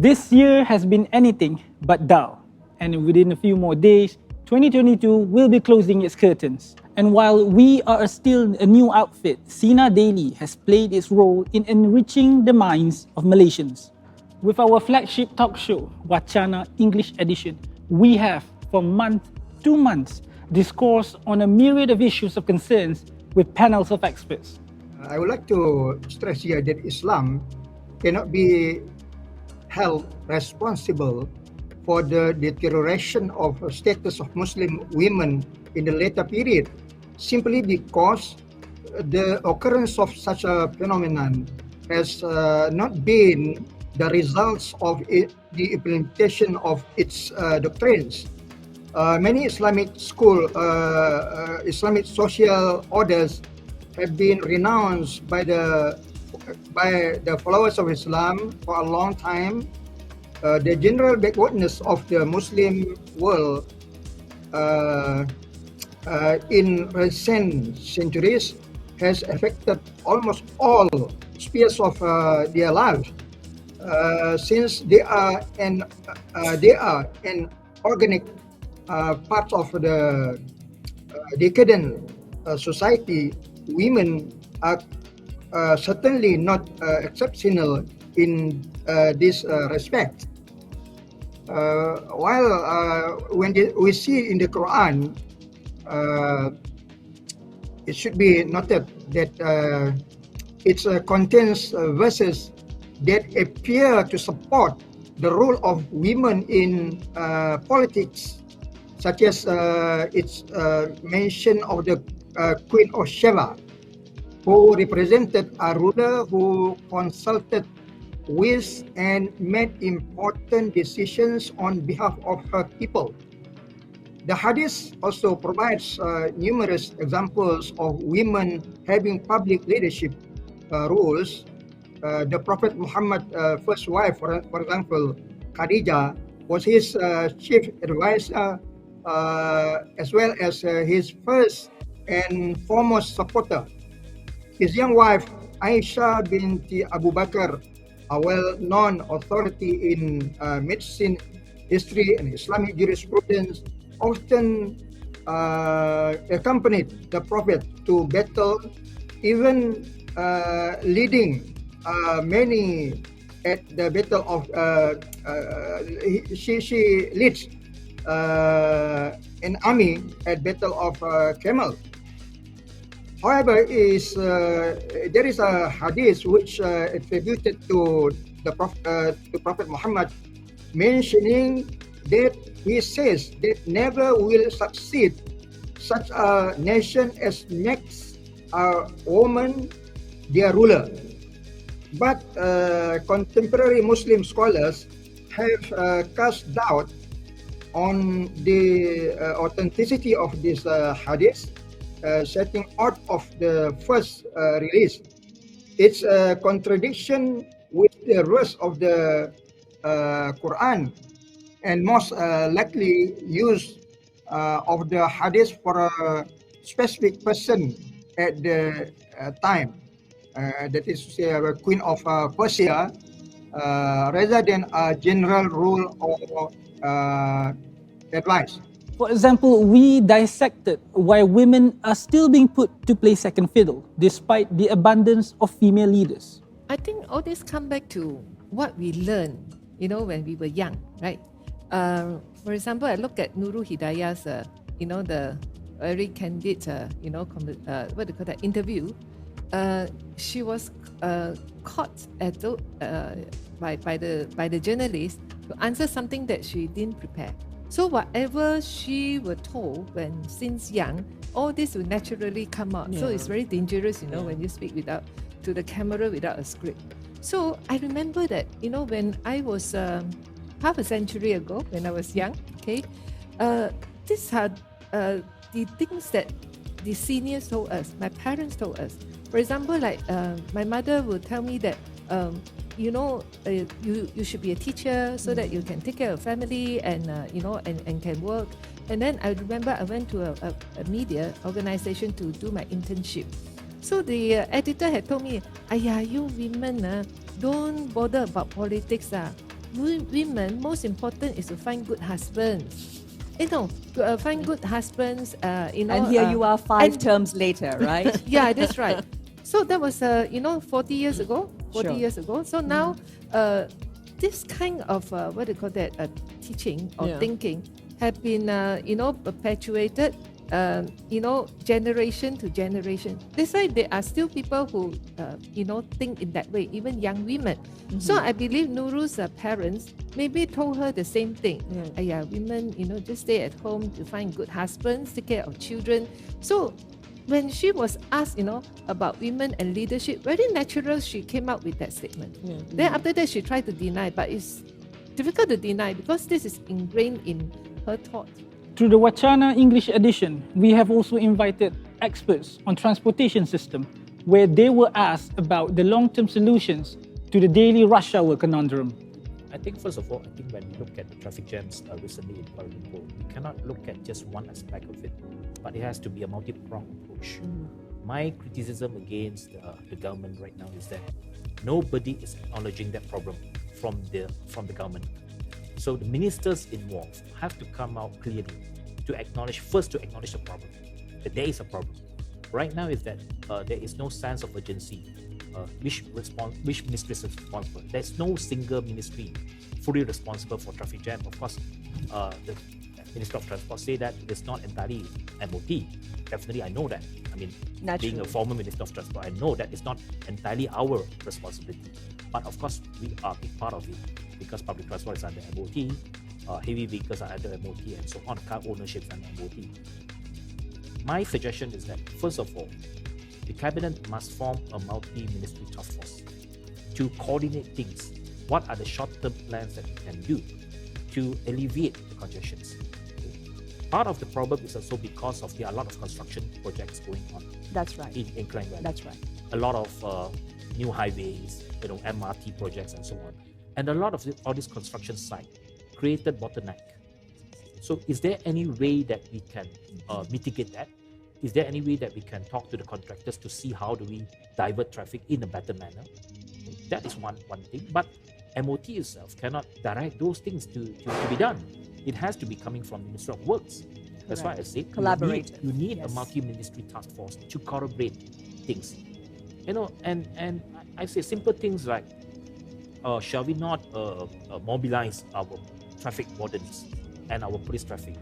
This year has been anything but dull, and within a few more days, 2022 will be closing its curtains. And while we are still a new outfit, Sinar Daily has played its role in enriching the minds of Malaysians. With our flagship talk show, Wacana English Edition, we have, from month to month, discourse on a myriad of issues of concerns with panels of experts. I would like to stress here that Islam cannot be held responsible for the deterioration of status of Muslim women in the later period, simply because the occurrence of such a phenomenon has not been the results of the implementation of its doctrines. Many Islamic Islamic social orders have been renounced by the followers of Islam for a long time. The general backwardness of the Muslim world in recent centuries has affected almost all spheres of their lives, since they are an organic part of the decadent society. Women are certainly not exceptional in this respect. While when we see in the Quran, it should be noted that it contains verses that appear to support the role of women in politics, such as its mention of the Queen of Sheba, who represented a ruler who consulted with and made important decisions on behalf of her people. The Hadith also provides numerous examples of women having public leadership roles. The Prophet Muhammad's first wife, for example, Khadija, was his chief advisor, as well as his first and foremost supporter. His young wife, Aisha binti Abu Bakr, a well-known authority in medicine, history, and Islamic jurisprudence, often accompanied the Prophet to battle, even leading many at the battle of. She leads an army at Battle of Camel. However, there is a hadith which attributed to Prophet Muhammad, mentioning that he says that never will succeed such a nation as makes a woman their ruler. But contemporary Muslim scholars have cast doubt on the authenticity of this hadith, setting out of the first release. It's a contradiction with the rest of the Quran, and most likely use of the hadith for a specific person at the time, that is to say, a queen of Persia, rather than a general rule or advice. For example, we dissected why women are still being put to play second fiddle despite the abundance of female leaders. I think all this come back to what we learned, when we were young, right? For example, I look at Nurul Hidayah's, the very candid, what do you call that, interview. She was caught by the journalist to answer something that she didn't prepare. So whatever she was told since young, all this will naturally come out. Yeah. So it's very dangerous, when you speak to the camera without a script. So I remember that, when I was half a century ago, when I was young, these are the things that the seniors told us, my parents told us. For example, my mother would tell me that, you should be a teacher so that you can take care of family and can work. And then I remember I went to a media organization to do my internship. So the editor had told me, you women, don't bother about politics. women, most important is to find good husbands. Find good husbands. And here you are five terms later, right? Yeah, that's right. So that was 40 years ago. 40 Sure. years ago. So now this kind of what do you call that teaching or Yeah. thinking have been perpetuated. Generation to generation. That's why there are still people who, think in that way, even young women. So I believe Nuru's parents maybe told her the same thing. Women, just stay at home to find good husbands, take care of children. So when she was asked, about women and leadership, very natural she came out with that statement. Then after that she tried to deny, but it's difficult to deny because this is ingrained in her thought. Through the Wacana English edition, we have also invited experts on transportation system, where they were asked about the long-term solutions to the daily rush hour conundrum. I think first of all, when we look at the traffic jams recently in Kuala Lumpur, we cannot look at just one aspect of it, but it has to be a multi-pronged approach. My criticism against the government right now is that nobody is acknowledging that problem from the government. So the ministers involved have to come out clearly to acknowledge the problem, that there is a problem. Right now is that there is no sense of urgency. Which ministry is responsible? There's no single ministry fully responsible for traffic jam. Of course, the Minister of Transport say that it's not entirely MOT. Definitely, I know that. Being a former Minister of Transport, I know that it's not entirely our responsibility. But of course, we are a big part of it because public transport is under MOT, heavy vehicles are under MOT, and so on. Car ownership is under MOT. My suggestion is that, first of all, the Cabinet must form a multi-ministry task force to coordinate things. What are the short-term plans that we can do to alleviate the congestions? Part of the problem is also because there are a lot of construction projects going on. That's right. In Klang Valley. That's right. A lot of new highways, MRT projects and so on. And a lot of all these construction sites created bottleneck. So is there any way that we can mitigate that? Is there any way that we can talk to the contractors to see how do we divert traffic in a better manner? That is one thing. But MOT itself cannot direct those things to be done. It has to be coming from the Ministry of Works. That's why I say you need a multi-ministry task force to corroborate things. And I say simple things like, shall we not mobilize our traffic wardens and our police traffic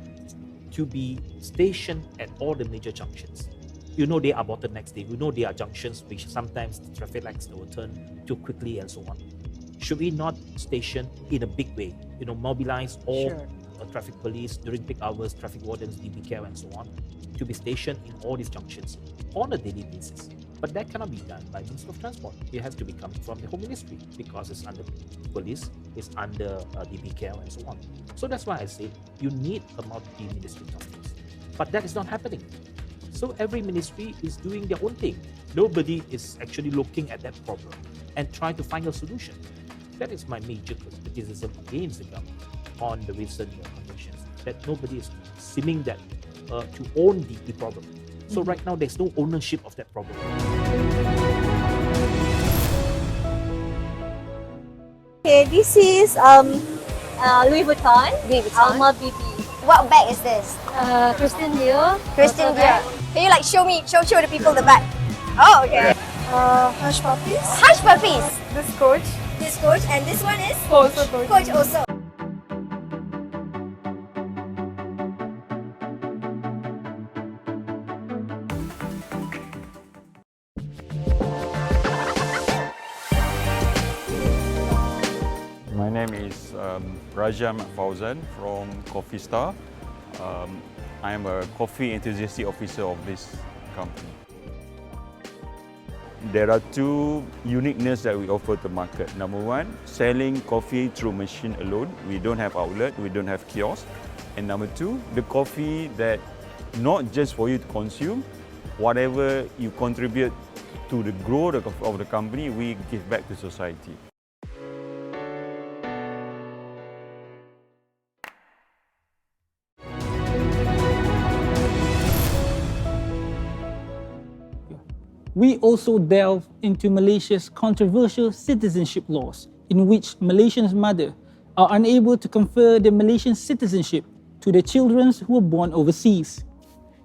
to be stationed at all the major junctions? There are bottlenecks there. There are junctions which sometimes the traffic lights will turn too quickly and so on. Should we not station in a big way? Mobilize all traffic police during peak hours, traffic wardens, DB care and so on, to be stationed in all these junctions on a daily basis. But that cannot be done by Ministry of Transport. It has to be coming from the Home Ministry because it's under police, it's under DB care and so on. So that's why I say you need a multi-ministry task force. But that is not happening. So every ministry is doing their own thing. Nobody is actually looking at that problem and trying to find a solution. That is my major criticism against the government on the recent conventions, that nobody is seeming that to own the problem. So right now, there's no ownership of that problem. Okay, this is Louis Vuitton. Alma BB. What bag is this? Christian Dior. Christian Dior. Can you show the people the bag? Oh, okay. Hush Puppies. Hush Puppies. This Coach. This Coach, and this one is? Also Coach. Coach also. My name is Raja Fauzan from Coffee Star. I am a coffee enthusiastic officer of this company. There are two uniqueness that we offer to the market. Number one, selling coffee through machine alone. We don't have outlet, we don't have kiosk. And number two, the coffee that not just for you to consume, whatever you contribute to the growth of the company, we give back to society. We also delve into Malaysia's controversial citizenship laws, in which Malaysians' mother are unable to confer the Malaysian citizenship to the children who were born overseas.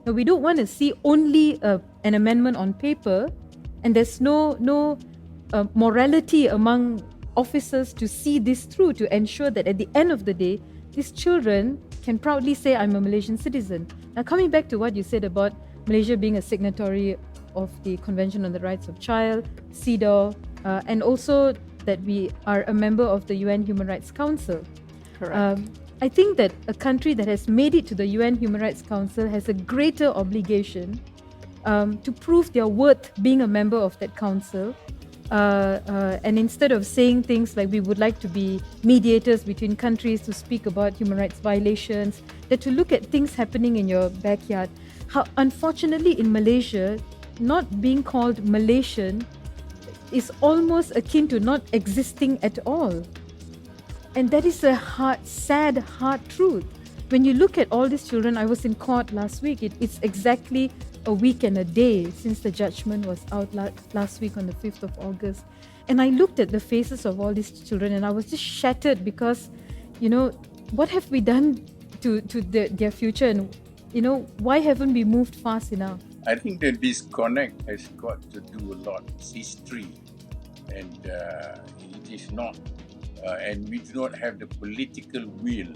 Now, we don't want to see only an amendment on paper, and there's no morality among officers to see this through, to ensure that at the end of the day, these children can proudly say, I'm a Malaysian citizen. Now, coming back to what you said about Malaysia being a signatory of the Convention on the Rights of Child, CEDAW, and also that we are a member of the UN Human Rights Council. Correct. I think that a country that has made it to the UN Human Rights Council has a greater obligation to prove their worth being a member of that council. And instead of saying things like we would like to be mediators between countries to speak about human rights violations, that to look at things happening in your backyard. How, unfortunately, in Malaysia, not being called Malaysian is almost akin to not existing at all. And that is a sad, hard truth. When you look at all these children, I was in court last week. It's exactly a week and a day since the judgment was out last week on the 5th of August. And I looked at the faces of all these children and I was just shattered because, what have we done to their future? And, why haven't we moved fast enough? I think the disconnect has got to do a lot with history, and it is not, and we do not have the political will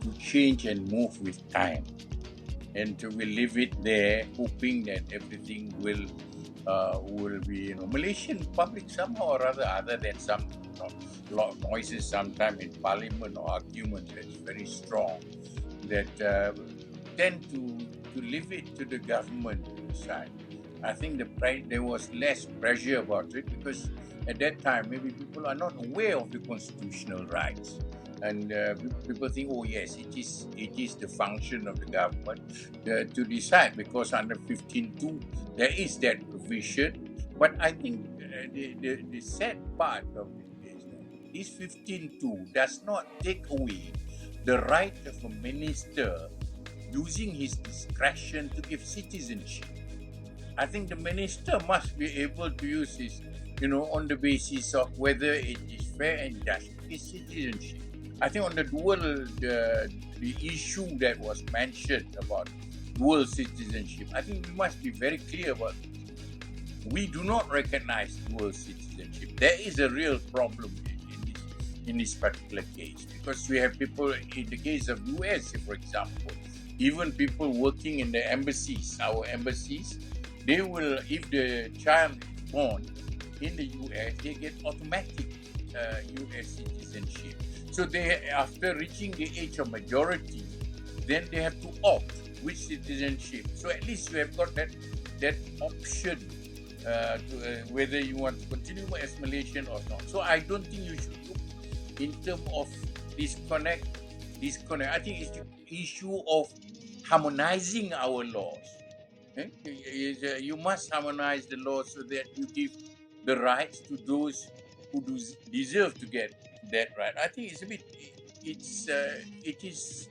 to change and move with time. And we leave it there, hoping that everything will be, Malaysian public somehow or other than some lot of noises sometimes in parliament or arguments that's very strong, that tend to leave it to the government to decide. I think there was less pressure about it because at that time maybe people are not aware of the constitutional rights. And people think, oh yes, it is the function of the government to decide, because under 15.2 there is that provision. But I think the sad part of it is that this 15.2 does not take away the right of a minister using his discretion to give citizenship. I think the minister must be able to use his, on the basis of whether it is fair and just, his citizenship. I think on the the issue that was mentioned about dual citizenship, I think we must be very clear about this. We do not recognize dual citizenship. There is a real problem in this particular case, because we have people, in the case of US, for example, even people working in the embassies, our embassies, they will, if the child is born in the US, they get automatic US citizenship. So they, after reaching the age of majority, then they have to opt which citizenship. So at least you have got that option whether you want to continue as Malaysian or not. So I don't think you should look in terms of disconnect. I think it's the issue of harmonizing our laws. You must harmonize the laws so that you give the rights to those who deserve to get that right. I think it's a bit, it is,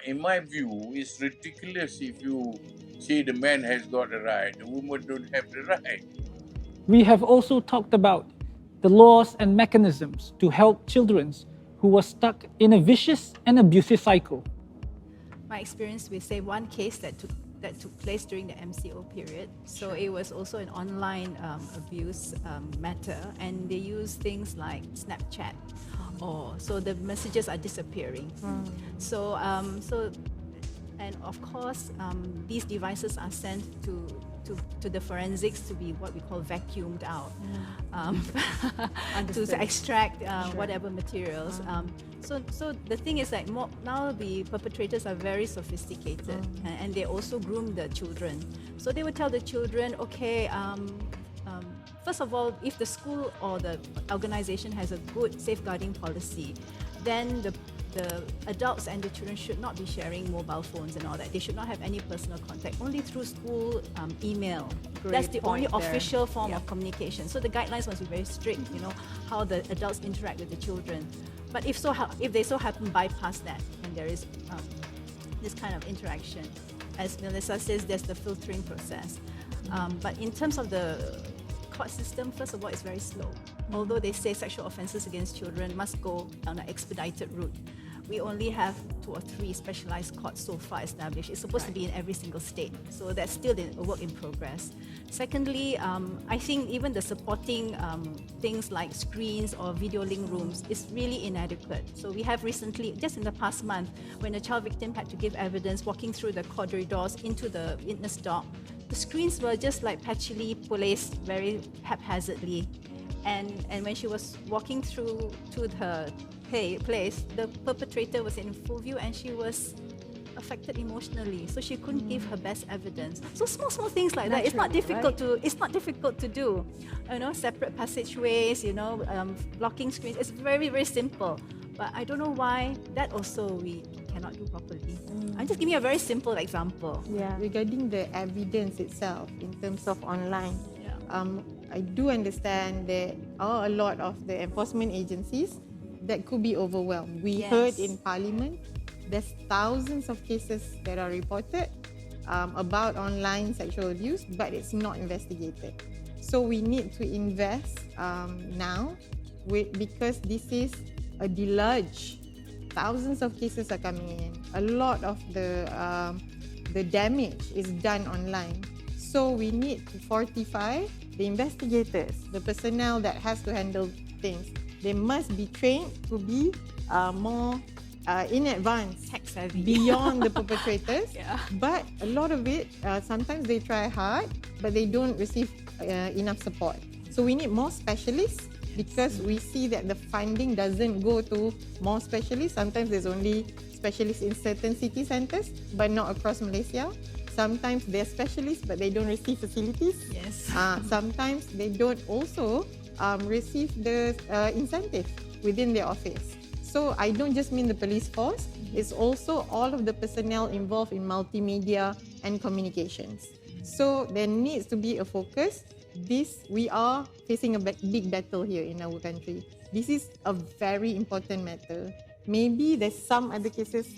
in my view, it's ridiculous if you say the man has got the right, the woman don't have the right. We have also talked about the laws and mechanisms to help children who were stuck in a vicious and abusive cycle. My experience with, say, one case that took place during the MCO period. So it was also an online abuse matter, and they use things like Snapchat, so the messages are disappearing. So and of course these devices are sent to the forensics to be what we call vacuumed out, to extract whatever materials. So the thing is that now the perpetrators are very sophisticated, and they also groom the children. So they would tell the children, okay, first of all, if the school or the organization has a good safeguarding policy, then the adults and the children should not be sharing mobile phones and all that. They should not have any personal contact, only through school email. That's the only official form of communication. So the guidelines must be very strict, how the adults interact with the children. But if they so happen bypass that, and there is this kind of interaction, as Melissa says, there's the filtering process. But in terms of the court system, first of all, it's very slow. although they say sexual offences against children must go on an expedited route, we only have 2 or 3 specialized courts so far established. It's supposed to be in every single state, so that's still a work in progress. Secondly, I think even the supporting things like screens or video link rooms is really inadequate. So we have recently, just in the past month, when a child victim had to give evidence walking through the corridors into the witness dock, the screens were just like patchily placed very haphazardly. And when she was walking through to her place, the perpetrator was in full view and she was affected emotionally, so she couldn't give her best evidence. So small things like that. It's not difficult to do. Separate passageways, blocking screens. It's very, very simple. But I don't know why that also we cannot do properly. I'm just giving you a very simple example. Yeah. Regarding the evidence itself in terms of online, I do understand that a lot of the enforcement agencies that could be overwhelmed. We heard in Parliament there's thousands of cases that are reported about online sexual abuse, but it's not investigated. So we need to invest now because this is a deluge. Thousands of cases are coming in. A lot of the damage is done online. So we need to fortify the investigators, the personnel that has to handle things. They must be trained to be more in advance, tech savvy, beyond the perpetrators. But a lot of it, sometimes they try hard, but they don't receive enough support. So we need more specialists because we see that the funding doesn't go to more specialists. Sometimes there's only specialists in certain city centres, but not across Malaysia. Sometimes they're specialists, but they don't receive facilities. Yes. Sometimes they don't also receive the incentive within their office. So I don't just mean the police force, it's also all of the personnel involved in multimedia and communications. So there needs to be a focus. We are facing a big battle here in our country. This is a very important matter. Maybe there's some other cases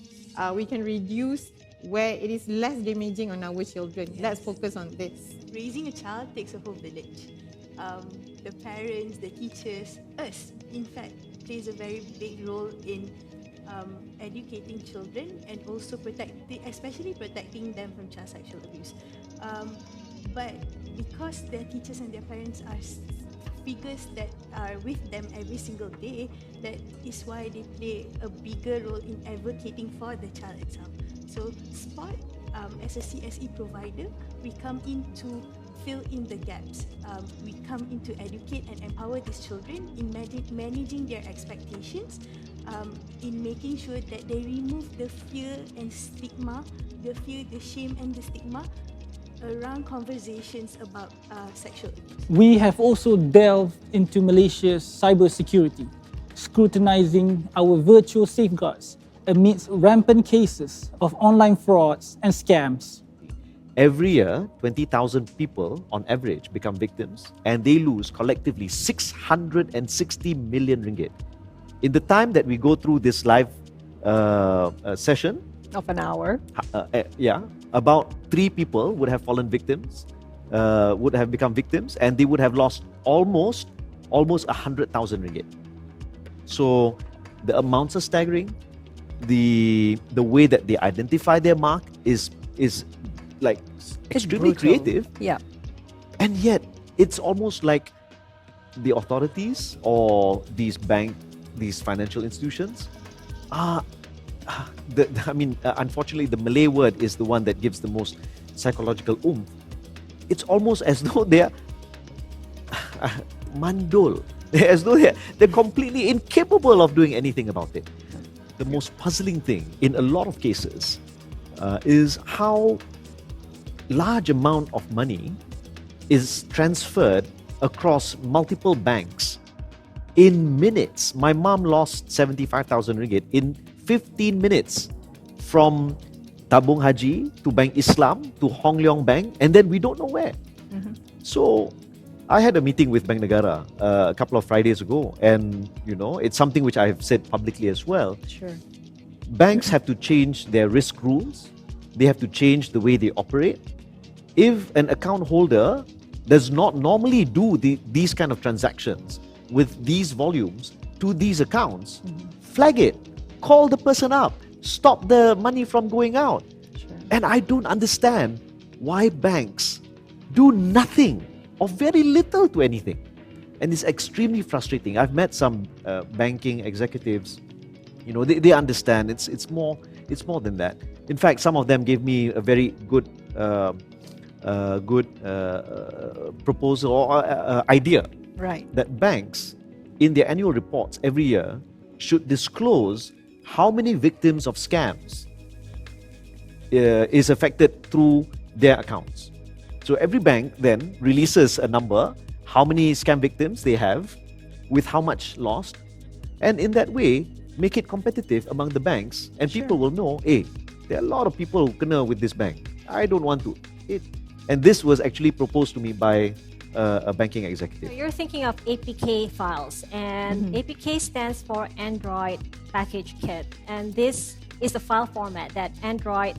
we can reduce where it is less damaging on our children. Let's focus on this. Raising a child takes a whole village. The parents, the teachers, us, in fact, plays a very big role in educating children and also especially protecting them from child sexual abuse. But because their teachers and their parents are figures that are with them every single day, that is why they play a bigger role in advocating for the child itself. So Spot, as a CSE provider, we come in to fill in the gaps. We come in to educate and empower these children in managing their expectations, in making sure that they remove the fear and stigma, the shame and the stigma around conversations about sexual abuse. We have also delved into Malaysia's cybersecurity, scrutinizing our virtual safeguards amidst rampant cases of online frauds and scams. Every year, 20,000 people on average become victims and they lose collectively 660 million ringgit. In the time that we go through this live session, of an hour, about 3 people would have fallen victims, would have become victims, and they would have lost almost 100,000 ringgit. So the amounts are staggering. The way that they identify their mark is like extremely creative. Yeah. And yet it's almost like the authorities or these financial institutions are unfortunately, the Malay word is the one that gives the most psychological oomph. It's almost as though they're mandul, as though they're completely incapable of doing anything about it. The most puzzling thing in a lot of cases is how large amount of money is transferred across multiple banks in minutes. My mom lost 75,000 ringgit in 15 minutes from Tabung Haji to Bank Islam to Hong Leong Bank, and then we don't know where. Mm-hmm. So I had a meeting with Bank Negara a couple of Fridays ago, and it's something which I have said publicly as well. Sure. Banks have to change their risk rules. They have to change the way they operate. If an account holder does not normally do these kind of transactions, with these volumes to these accounts, flag it, call the person up, stop the money from going out. And I don't understand why banks do nothing or very little to anything. And it's extremely frustrating. I've met some banking executives. You know, they understand. It's more than that. In fact, some of them gave me a very good proposal or idea. Right. That banks, in their annual reports every year, should disclose how many victims of scams is affected through their accounts. So every bank then releases a number, how many scam victims they have, with how much lost, and in that way, make it competitive among the banks, and people will know, hey, there are a lot of people who kena with this bank. I don't want to. And this was actually proposed to me by a banking executive. So you're thinking of APK files, and APK stands for Android Package Kit, and this is the file format that Android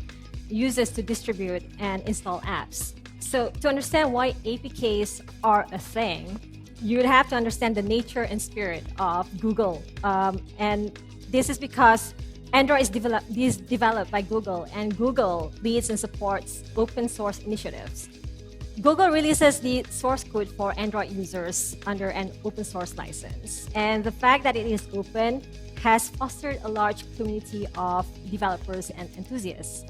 uses to distribute and install apps. So to understand why APKs are a thing, you would have to understand the nature and spirit of Google. And this is because Android is developed by Google, and Google leads and supports open source initiatives. Google releases the source code for Android users under an open source license. And the fact that it is open has fostered a large community of developers and enthusiasts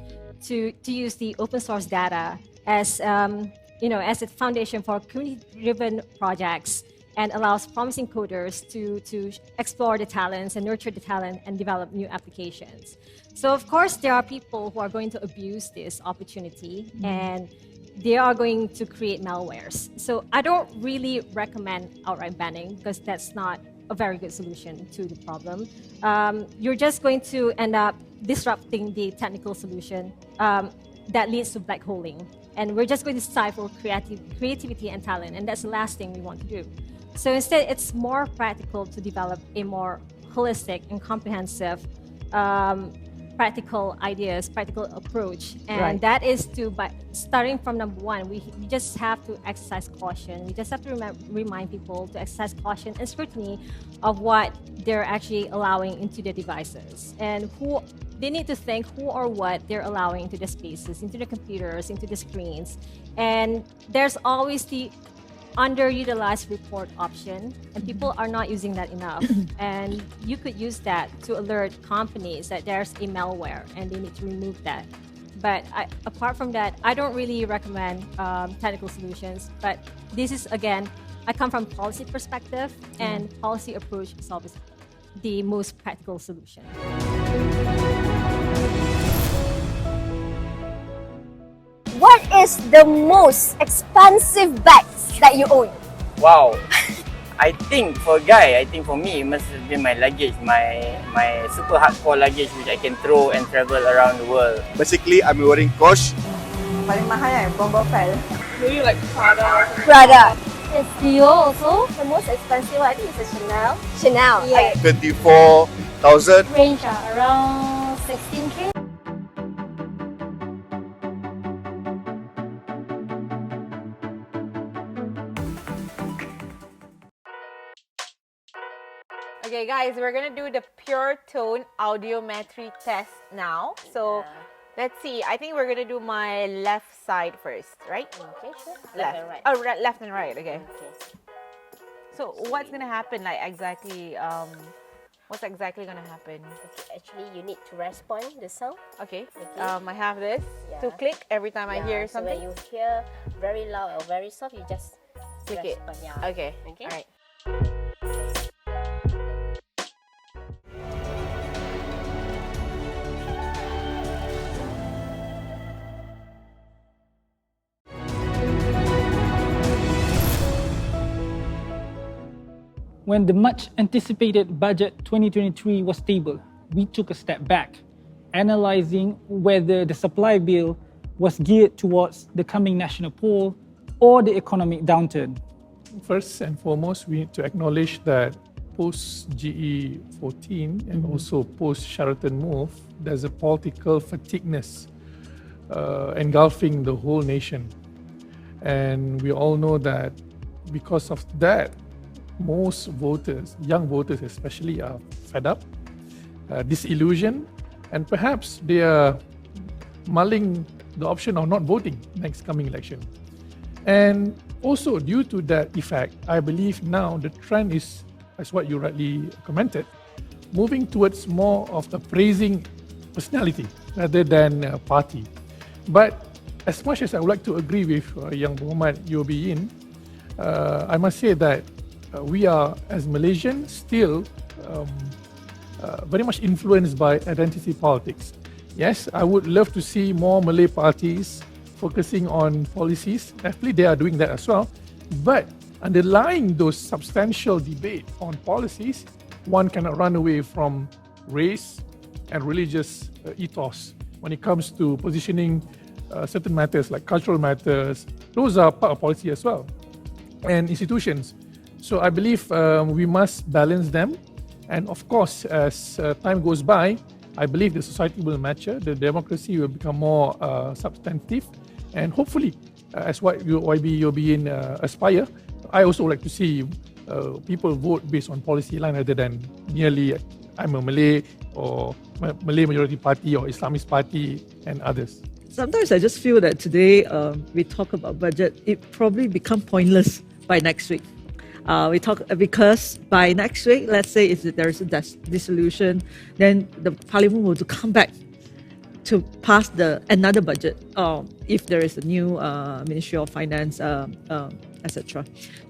to use the open source data as as a foundation for community-driven projects, and allows promising coders to explore the talents and nurture the talent and develop new applications. So of course, there are people who are going to abuse this opportunity, and they are going to create malwares. So I don't really recommend outright banning, because that's not a very good solution to the problem. You're just going to end up disrupting the technical solution that leads to black holing. And we're just going to stifle creativity and talent, and that's the last thing we want to do. So instead, it's more practical to develop a more holistic and comprehensive practical approach. And that is by starting from number one, we just have to exercise caution. We just have to remind people to exercise caution and scrutiny of what they're actually allowing into their devices, and who they need to think who or what they're allowing into the spaces, into the computers, into the screens. And there's always the underutilized report option, and people are not using that enough. And you could use that to alert companies that there's a malware and they need to remove that. But apart from that, I don't really recommend technical solutions. But this is, again, I come from policy perspective, and policy approach is always the most practical solution. What is the most expensive bags that you own? Wow. I think for a guy, for me, it must be my luggage, my super hardcore luggage which I can throw and travel around the world. Basically, I'm wearing Coach. Paling mahal Bomba Fell. Maybe like Prada. Prada. It's Dior also. The most expensive one, I think, is a Chanel. Chanel. Yeah. 24,000. Range around 16K. Okay guys, we're gonna do the pure tone audiometry test now. So let's see. I think we're gonna do my left side first, right? Okay, sure. Left and right. Oh, left and right. Okay. So what's gonna happen? Like exactly? What's exactly gonna happen? Okay, actually, you need to respond the sound. Okay. I have this to click every time I hear so something. when you hear very loud or very soft, you just click it. respond. Yeah. Okay. Okay. All right. When the much anticipated budget 2023 was tabled, we took a step back, analyzing whether the supply bill was geared towards the coming national poll or the economic downturn. First and foremost, we need to acknowledge that post-GE 14 and also post-Sheraton move, there's a political fatigueness engulfing the whole nation. And we all know that because of that, most voters, young voters especially, are fed up, disillusioned, and perhaps they are mulling the option of not voting next coming election. And also due to that effect, I believe now the trend is, as what you rightly commented, moving towards more of the praising personality rather than party. But as much as I would like to agree with Yang Muhammad Yobiin, I must say that we are, as Malaysians, still very much influenced by identity politics. Yes, I would love to see more Malay parties focusing on policies. Definitely they are doing that as well. But underlying those substantial debate on policies, one cannot run away from race and religious ethos when it comes to positioning certain matters like cultural matters. Those are part of policy as well, and institutions. So I believe we must balance them. And of course, as time goes by, I believe the society will mature, the democracy will become more substantive, and hopefully, as what YB Yobiin aspire, I also would like to see people vote based on policy line rather than merely I'm a Malay or Malay majority party or Islamist party and others. Sometimes I just feel that today we talk about budget, it probably become pointless by next week. We talk because by next week, let's say if there is a dissolution, then the parliament will come back to pass another budget. If there is a new Ministry of Finance, etc.,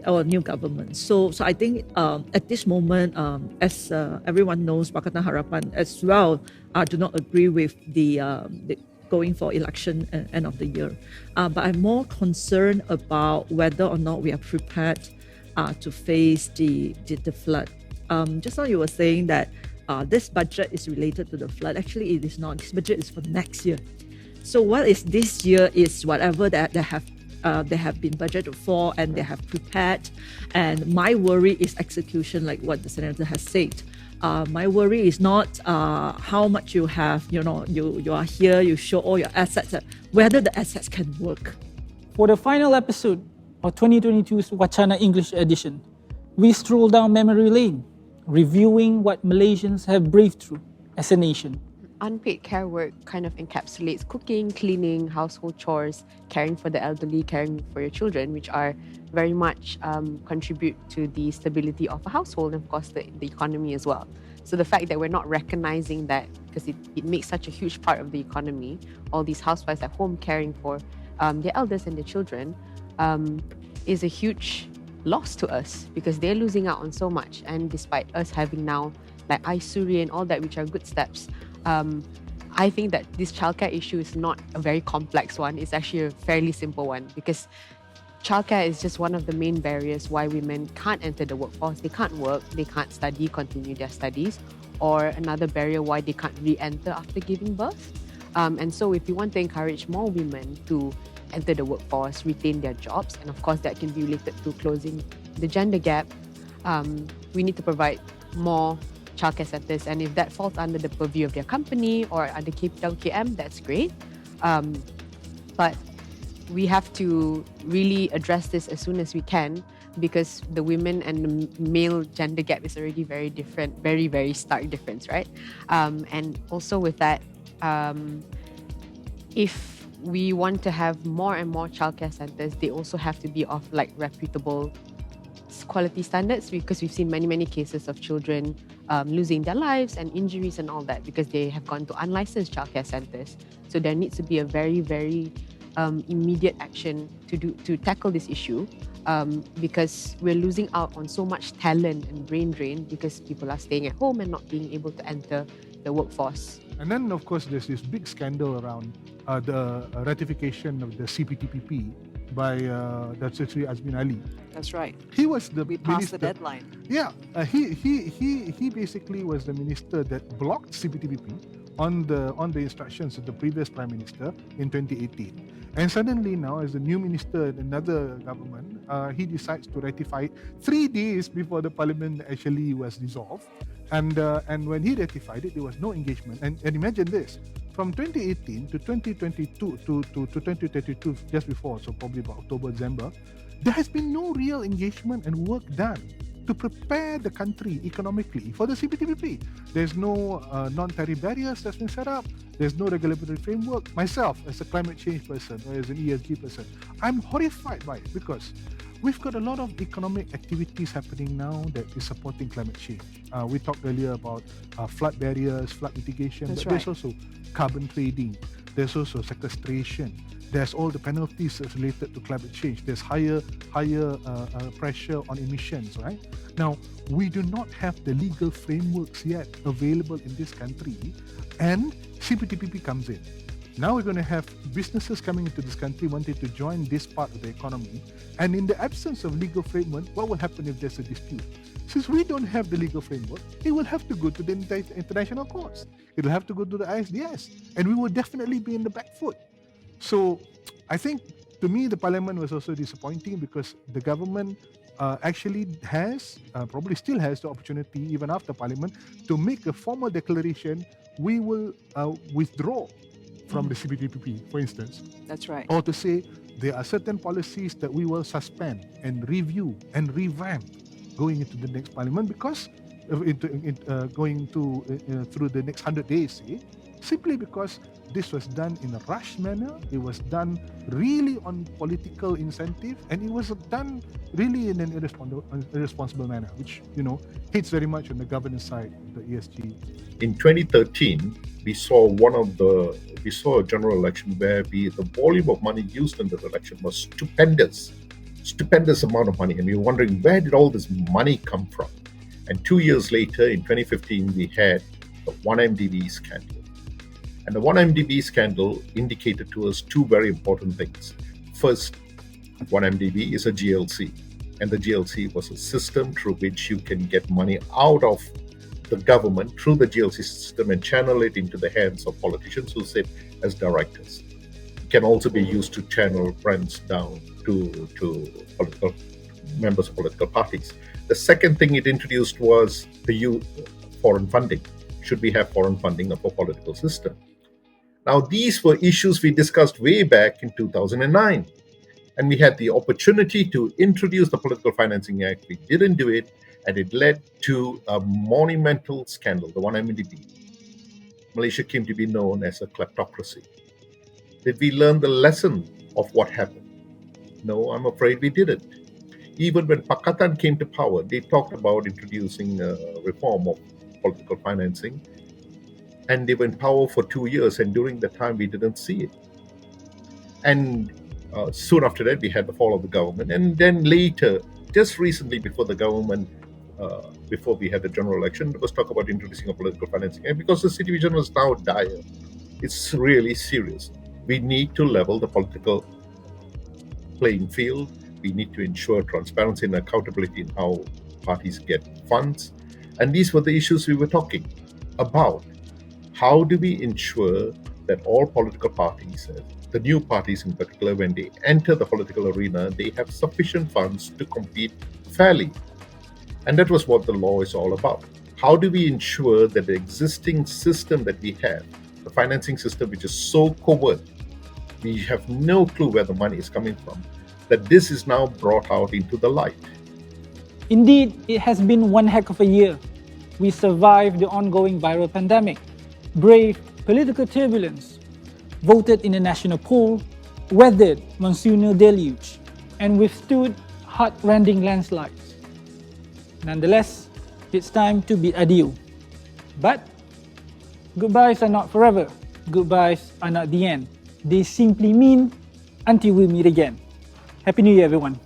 or new government. So I think at this moment, as everyone knows, Pakatan Harapan as well do not agree with the going for election at end of the year. But I'm more concerned about whether or not we are prepared to face the flood. Just now you were saying that this budget is related to the flood. Actually, it is not. This budget is for next year. So what is this year is whatever that they have been budgeted for and they have prepared. And my worry is execution, like what the senator has said. My worry is not how much you have. You are here. You show all your assets. Whether the assets can work. For the final episode of 2022's Wacana English edition, we stroll down memory lane, reviewing what Malaysians have braved through as a nation. Unpaid care work kind of encapsulates cooking, cleaning, household chores, caring for the elderly, caring for your children, which are very much contribute to the stability of a household and of course the economy as well. So the fact that we're not recognizing that, because it makes such a huge part of the economy, all these housewives at home caring for their elders and their children, is a huge loss to us because they're losing out on so much. And despite us having now like iSuri and all that, which are good steps, I think that this childcare issue is not a very complex one. It's actually a fairly simple one because childcare is just one of the main barriers why women can't enter the workforce. They can't work, they can't study, continue their studies, or another barrier why they can't re-enter after giving birth. And so if we want to encourage more women to enter the workforce, retain their jobs, and of course that can be related to closing the gender gap, we need to provide more childcare centres, and if that falls under the purview of their company or under KM, that's great. But we have to really address this as soon as we can because the women and the male gender gap is already very different, very, very stark difference, right? And also with that, if we want to have more and more childcare centres, they also have to be of like reputable quality standards because we've seen many cases of children losing their lives and injuries and all that because they have gone to unlicensed childcare centres. So there needs to be a very, very immediate action to tackle this issue because we're losing out on so much talent and brain drain because people are staying at home and not being able to enter the workforce. And then, of course, there's this big scandal around the ratification of the CPTPP by Dr. Sri Azmin Ali. That's right. He was the We passed minister. the deadline. Yeah, he basically was the minister that blocked CPTPP on the instructions of the previous prime minister in 2018. And suddenly now, as the new minister in another government, he decides to ratify it 3 days before the parliament actually was dissolved. And when he ratified it, there was no engagement. And imagine this, from 2018 to 2022 to 2022, just before, so probably about October, December, there has been no real engagement and work done to prepare the country economically for the CPTPP. There's no non-tariff barriers that's been set up. There's no regulatory framework. Myself, as a climate change person or as an ESG person, I'm horrified by it because we've got a lot of economic activities happening now that is supporting climate change. We talked earlier about flood barriers, flood mitigation, That's but there's right. also carbon trading. There's also sequestration. There's all the penalties that's related to climate change. There's higher pressure on emissions, right? Now, we do not have the legal frameworks yet available in this country, and CPTPP comes in. Now we're going to have businesses coming into this country wanting to join this part of the economy, and in the absence of legal framework, what will happen if there's a dispute? Since we don't have the legal framework, it will have to go to the international courts. It'll have to go to the ISDS, and we will definitely be in the back foot. So I think, to me, the parliament was also disappointing because the government actually has, probably still has the opportunity, even after parliament, to make a formal declaration. We will withdraw from the CPTPP, for instance. That's right. Or to say there are certain policies that we will suspend and review and revamp going into the next parliament because going through the next 100 days, simply because this was done in a rush manner. It was done really on political incentive, and it was done really in an irresponsible manner, which hits very much on the governance side of the ESG. In 2013, we saw a general election where the volume of money used in the election was stupendous amount of money, and we were wondering, where did all this money come from? And 2 years later, in 2015, we had the 1MDB scandal. And the 1MDB scandal indicated to us two very important things. First, 1MDB is a GLC, and the GLC was a system through which you can get money out of the government through the GLC system and channel it into the hands of politicians who sit as directors. It can also be used to channel funds down to political members of political parties. The second thing it introduced was the foreign funding. Should we have foreign funding of a political system? Now, these were issues we discussed way back in 2009. And we had the opportunity to introduce the Political Financing Act. We didn't do it, and it led to a monumental scandal, the 1MDB. Malaysia came to be known as a kleptocracy. Did we learn the lesson of what happened? No, I'm afraid we didn't. Even when Pakatan came to power, they talked about introducing a reform of political financing, and they were in power for 2 years, and during that time we didn't see it. And soon after that, we had the fall of the government, and then later, just recently before the government, before we had the general election, there was talk about introducing a political financing, and because the situation was now dire, it's really serious. We need to level the political playing field. We need to ensure transparency and accountability in how parties get funds. And these were the issues we were talking about. How do we ensure that all political parties, the new parties in particular, when they enter the political arena, they have sufficient funds to compete fairly? And that was what the law is all about. How do we ensure that the existing system that we have, the financing system, which is so covert, we have no clue where the money is coming from, that this is now brought out into the light? Indeed, it has been one heck of a year. We survived the ongoing viral pandemic, braved political turbulence, voted in a national poll, weathered monsoonal deluge, and withstood heart-rending landslides. Nonetheless, it's time to bid adieu. But goodbyes are not forever. Goodbyes are not the end. They simply mean until we meet again. Happy New Year, everyone.